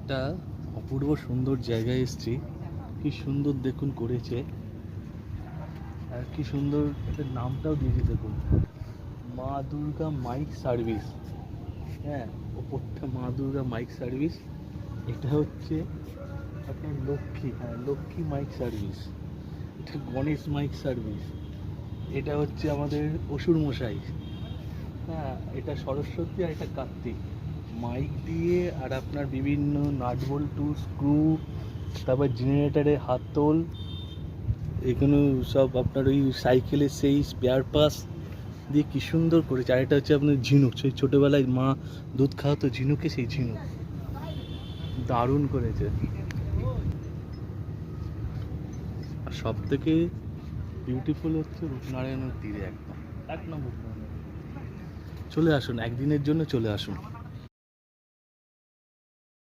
একটা অপূর্ব সুন্দর জায়গায় এসেছি। কি সুন্দর দেখুন করেছে, আর কি সুন্দর এটার নামটাও দিয়েছে দেখুন, মা দুর্গা মাইক সার্ভিস। হ্যাঁ, ওপরটা মা দুর্গা মাইক সার্ভিস। এটা হচ্ছে আপনার লক্ষ্মী, হ্যাঁ লক্ষ্মী মাইক সার্ভিস। এটা গণেশ মাইক সার্ভিস। এটা হচ্ছে আমাদের অসুর মশাই। হ্যাঁ, এটা সরস্বতী আর এটা কার্তিক। মাইক দিয়ে আর আপনার বিভিন্ন নাট বল্টু স্ক্রু, তারপর জেনারেটারে হাতল, এগুলো সব আপনার ওই সাইকেলের সেই স্পেয়ার পাস দিয়ে কি সুন্দর করেছে। আর এটা হচ্ছে আপনার ঝিনুক, সেই ছোটোবেলায় মা দুধ খাওয়াতো ঝিনুকে, সেই ঝিনুক দারুণ করেছে। আর সব থেকে বিউটিফুল হচ্ছে রূপনারায়ণের তীরে, একদম এক নম্বর। চলে আসুন, একদিনের জন্য চলে আসুন।